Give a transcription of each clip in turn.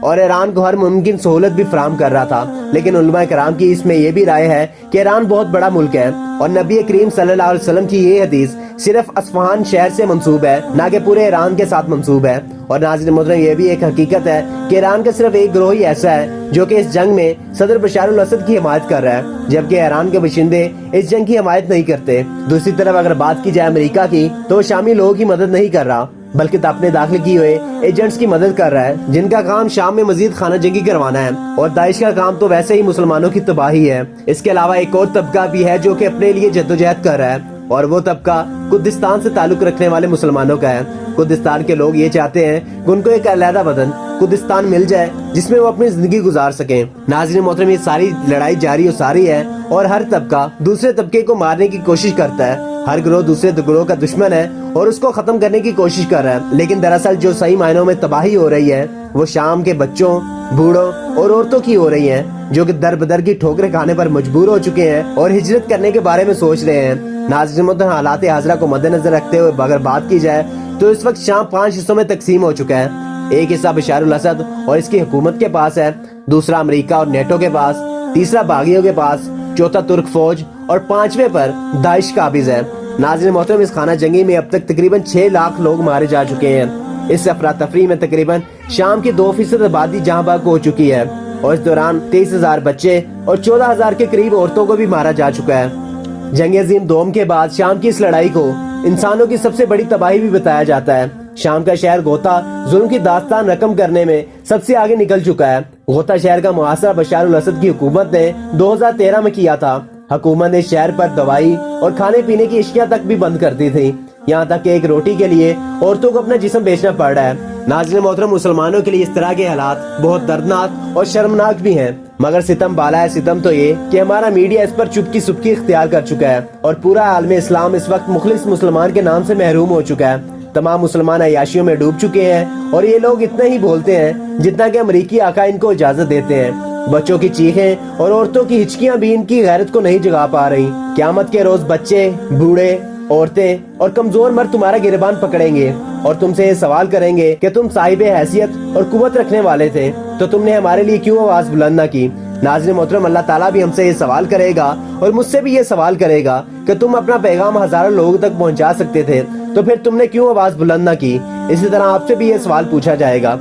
اور ایران کو ہر ممکن سہولت بھی فراہم کر رہا تھا، لیکن علماء کرام کی اس میں یہ بھی رائے ہے کہ ایران بہت بڑا ملک ہے اور نبی کریم صلی اللہ علیہ وسلم کی یہ حدیث صرف اصفہان شہر سے منسوب ہے، نہ کہ پورے ایران کے ساتھ منسوب ہے۔ اور ناظرین محترم، یہ بھی ایک حقیقت ہے کہ ایران کا صرف ایک گروہ ہی ایسا ہے جو کہ اس جنگ میں صدر بشار الاسد کی حمایت کر رہا ہے، جبکہ ایران کے باشندے اس جنگ کی حمایت نہیں کرتے۔ دوسری طرف اگر بات کی جائے امریکہ کی، تو وہ شامی لوگوں کی مدد نہیں کر رہا بلکہ اپنے داخل کیے ہوئے ایجنٹس کی مدد کر رہا ہے، جن کا کام شام میں مزید خانہ جنگی کروانا ہے، اور داعش کا کام تو ویسے ہی مسلمانوں کی تباہی ہے۔ اس کے علاوہ ایک اور طبقہ بھی ہے جو کہ اپنے لیے جدوجہد کر رہا ہے، اور وہ طبقہ کردستان سے تعلق رکھنے والے مسلمانوں کا ہے۔ کردستان کے لوگ یہ چاہتے ہیں کہ ان کو ایک علیحدہ وطن کردستان مل جائے جس میں وہ اپنی زندگی گزار سکیں۔ ناظرین محترم، یہ ساری لڑائی جاری و ساری ہے اور ہر طبقہ دوسرے طبقے کو مارنے کی کوشش کرتا ہے، ہر گروہ دوسرے گروہ کا دشمن ہے اور اس کو ختم کرنے کی کوشش کر رہا ہے، لیکن دراصل جو صحیح معنوں میں تباہی ہو رہی ہے وہ شام کے بچوں، بوڑھوں اور عورتوں کی ہو رہی ہیں، جو کہ در بدر کی ٹھوکریں کھانے پر مجبور ہو چکے ہیں اور ہجرت کرنے کے بارے میں سوچ رہے ہیں۔ ناظرین محترم، حالات حاضرہ کو مد نظر رکھتے ہوئے اگر بات کی جائے تو اس وقت شام 5 حصوں میں تقسیم ہو چکا ہے۔ ایک حصہ بشار الاسد اور اس کی حکومت کے پاس ہے، دوسرا امریکہ اور نیٹو کے پاس، تیسرا باغیوں کے پاس، چوتھا ترک فوج اور 5ویں پر داعش قابض ہے۔ ناظرین محترم، اس خانہ جنگی میں اب تک تقریباً 6 لاکھ لوگ مارے جا چکے ہیں۔ اس افراتفری میں تقریباً شام کی 2% آبادی جہاں بحق ہو چکی ہے، اور اس دوران 23,000 بچے اور 14,000 کے قریب عورتوں کو بھی مارا جا چکا ہے۔ جنگ عظیم دوم کے بعد شام کی اس لڑائی کو انسانوں کی سب سے بڑی تباہی بھی بتایا جاتا ہے۔ شام کا شہر غوطہ ظلم کی داستان رقم کرنے میں سب سے آگے نکل چکا ہے۔ غوطہ شہر کا محاصرہ بشار الاسد کی حکومت نے 2013 میں کیا تھا۔ حکومت نے شہر پر دوائی اور کھانے پینے کی اشیاء تک بھی بند کر دی تھی، یہاں تک کہ ایک روٹی کے لیے عورتوں کو اپنا جسم بیچنا پڑ رہا ہے۔ ناظرین محترم، مسلمانوں کے لیے اس طرح کے حالات بہت دردناک اور شرمناک بھی ہیں، مگر ستم بالا ہے ستم تو یہ کہ ہمارا میڈیا اس پر چپکی سپکی اختیار کر چکا ہے، اور پورا عالم اسلام اس وقت مخلص مسلمان کے نام سے محروم ہو چکا ہے۔ تمام مسلمان عیاشیوں میں ڈوب چکے ہیں، اور یہ لوگ اتنا ہی بولتے ہیں جتنا کہ امریکی آقا ان کو اجازت دیتے ہیں۔ بچوں کی چیخیں اور عورتوں کی ہچکیاں بھی ان کی غیرت کو نہیں جگا پا رہی۔ قیامت کے روز بچے، بوڑھے، عورتیں اور کمزور مرد تمہارا گریبان پکڑیں گے اور تم سے یہ سوال کریں گے کہ تم صاحب حیثیت اور قوت رکھنے والے تھے تو تم نے ہمارے لیے کیوں آواز بلند نہ کی۔ ناظرین محترم، اللہ تعالیٰ بھی ہم سے یہ سوال کرے گا اور مجھ سے بھی یہ سوال کرے گا کہ تم اپنا پیغام ہزاروں لوگوں تک پہنچا سکتے تھے تو پھر تم نے کیوں آواز بلند نہ کی۔ اسی طرح آپ سے بھی یہ سوال پوچھا جائے گا۔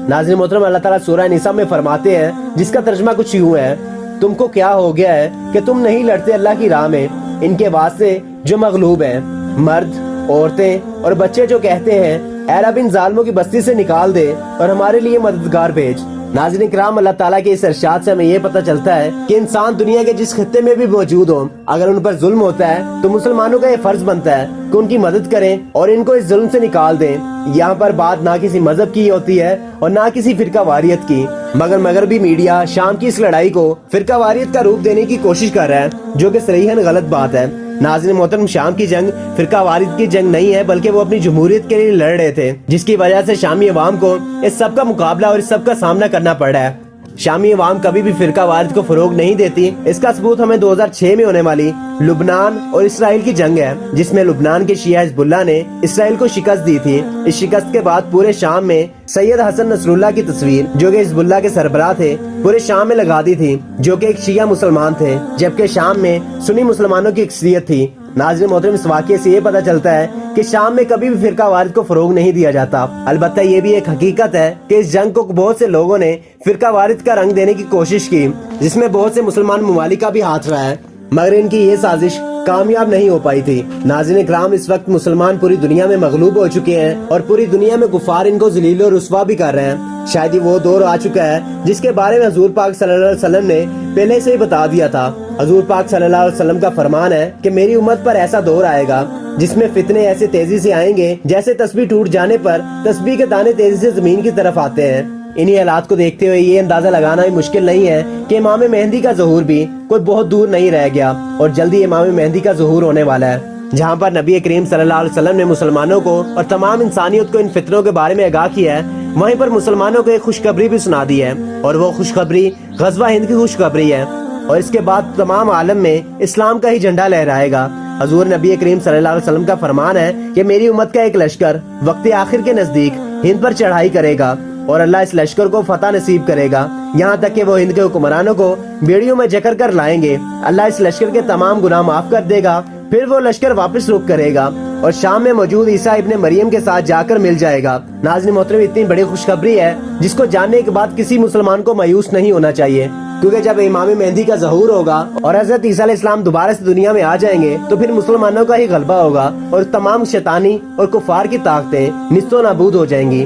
ناظرین محترم، اللہ تعالیٰ سورہ نساء میں فرماتے ہیں، جس کا ترجمہ کچھ یوں ہے: تم کو کیا ہو گیا ہے کہ تم نہیں لڑتے اللہ کی راہ میں ان کے واسطے جو مغلوب ہیں، مرد، عورتیں اور بچے جو کہتے ہیں اے رب ان ظالموں کی بستی سے نکال دے اور ہمارے لیے مددگار بھیج۔ ناظرین کرام، اللہ تعالیٰ کے اس ارشاد سے ہمیں یہ پتہ چلتا ہے کہ انسان دنیا کے جس خطے میں بھی موجود ہوں، اگر ان پر ظلم ہوتا ہے تو مسلمانوں کا یہ فرض بنتا ہے کہ ان کی مدد کریں اور ان کو اس ظلم سے نکال دیں۔ یہاں پر بات نہ کسی مذہب کی ہوتی ہے اور نہ کسی فرقہ واریت کی، مگر مغربی میڈیا شام کی اس لڑائی کو فرقہ واریت کا روپ دینے کی کوشش کر رہا ہے، جو کہ صریحاً غلط بات ہے۔ ناظرین محترم، شام کی جنگ فرقہ واریت کی جنگ نہیں ہے، بلکہ وہ اپنی جمہوریت کے لیے لڑ رہے تھے، جس کی وجہ سے شامی عوام کو اس سب کا مقابلہ اور اس سب کا سامنا کرنا پڑ رہا ہے۔ شامی عوام کبھی بھی فرقہ واریت کو فروغ نہیں دیتی۔ اس کا ثبوت ہمیں 2006 میں ہونے والی لبنان اور اسرائیل کی جنگ ہے، جس میں لبنان کے شیعہ حزب اللہ نے اسرائیل کو شکست دی تھی۔ اس شکست کے بعد پورے شام میں سید حسن نصر اللہ کی تصویر، جو کہ حزب اللہ کے سربراہ تھے، پورے شام میں لگا دی تھی، جو کہ ایک شیعہ مسلمان تھے، جبکہ شام میں سنی مسلمانوں کی اکثریت تھی۔ ناظرین محترم، اس واقعے سے یہ پتہ چلتا ہے کہ شام میں کبھی بھی فرقہ واریت کو فروغ نہیں دیا جاتا۔ البتہ یہ بھی ایک حقیقت ہے کہ اس جنگ کو بہت سے لوگوں نے فرقہ واریت کا رنگ دینے کی کوشش کی، جس میں بہت سے مسلمان ممالک کا بھی ہاتھ رہا ہے، مگر ان کی یہ سازش کامیاب نہیں ہو پائی تھی۔ ناظرین کرام، اس وقت مسلمان پوری دنیا میں مغلوب ہو چکے ہیں اور پوری دنیا میں کفار ان کو ذلیل و رسوا بھی کر رہے ہیں۔ شاید ہی وہ دور آ چکا ہے جس کے بارے میں حضور پاک صلی اللہ علیہ وسلم نے پہلے سے ہی بتا دیا تھا۔ حضور پاک صلی اللہ علیہ وسلم کا فرمان ہے کہ میری امت پر ایسا دور آئے گا جس میں فتنے ایسے تیزی سے آئیں گے جیسے تسبیح ٹوٹ جانے پر تسبیح کے دانے تیزی سے زمین کی طرف آتے ہیں۔ انہی حالات کو دیکھتے ہوئے یہ اندازہ لگانا بھی مشکل نہیں ہے کہ امام مہدی کا ظہور بھی کوئی بہت دور نہیں رہ گیا، اور جلدی امام مہدی کا ظہور ہونے والا ہے۔ جہاں پر نبی کریم صلی اللہ علیہ وسلم نے مسلمانوں کو اور تمام انسانیت کو ان فتنوں کے بارے میں آگاہ کیا ہے، وہیں پر مسلمانوں کو ایک خوشخبری بھی سنا دی ہے، اور وہ خوشخبری غزوہ ہند کی خوشخبری ہے، اور اس کے بعد تمام عالم میں اسلام کا ہی جھنڈا لہرائے گا۔ حضور نبی کریم صلی اللہ علیہ وسلم کا فرمان ہے کہ میری امت کا ایک لشکر وقت آخر کے نزدیک ہند پر چڑھائی کرے گا اور اللہ اس لشکر کو فتح نصیب کرے گا، یہاں تک کہ وہ ہند کے حکمرانوں کو بیڑیوں میں جکر کر لائیں گے۔ اللہ اس لشکر کے تمام گناہ معاف کر دے گا، پھر وہ لشکر واپس رخ کرے گا اور شام میں موجود عیسیٰ ابن مریم کے ساتھ جا کر مل جائے گا۔ ناظرین محترم، اتنی بڑی خوشخبری ہے جس کو جاننے کے بعد کسی مسلمان کو مایوس نہیں ہونا چاہیے، کیونکہ جب امام مہدی کا ظہور ہوگا اور حضرت عیسیٰ علیہ السلام دوبارہ سے دنیا میں آ جائیں گے تو پھر مسلمانوں کا ہی غلبہ ہوگا اور تمام شیطانی اور کفار کی طاقتیں نیست و نابود ہو جائیں گی۔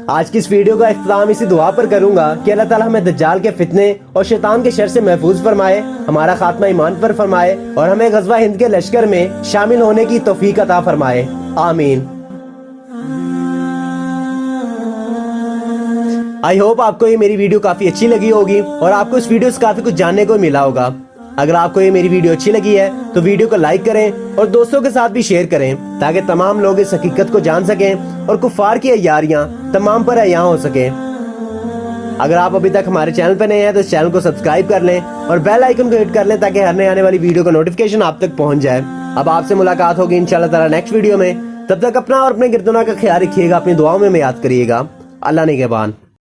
آج کی اس ویڈیو کا اختتام اسی دعا پر کروں گا کہ اللہ تعالیٰ ہمیں دجال کے فتنے اور شیطان کے شر سے محفوظ فرمائے، ہمارا خاتمہ ایمان پر فرمائے اور ہمیں غزوہ ہند کے لشکر میں شامل ہونے کی توفیق عطا فرمائے، آمین۔ آئی ہوپ آپ کو یہ میری ویڈیو کافی اچھی لگی ہوگی اور آپ کو اس ویڈیو سے کافی کچھ جاننے کو ملا ہوگا۔ اگر آپ کو یہ میری ویڈیو اچھی لگی ہے تو ویڈیو کو لائک کریں اور دوستوں کے ساتھ بھی شیئر کریں تاکہ تمام لوگ اس حقیقت کو جان سکیں اور کفار کی عیاریاں تمام پر عیاں ہو سکیں۔ اگر آپ ابھی تک ہمارے چینل پہ نئے ہیں تو اس چینل کو سبسکرائب کر لیں اور بیل آئیکن کو ہٹ کر لیں تاکہ ہر نئے آنے والی ویڈیو کا نوٹیفیکیشن آپ تک پہنچ جائے۔ اب آپ سے ملاقات ہوگی انشاءاللہ تعالی نیکسٹ ویڈیو میں، تب تک اپنا اور اپنے گردوں کا خیال رکھیے گا، اپنی دعاؤں میں یاد کریے گا۔ اللہ نگہبان۔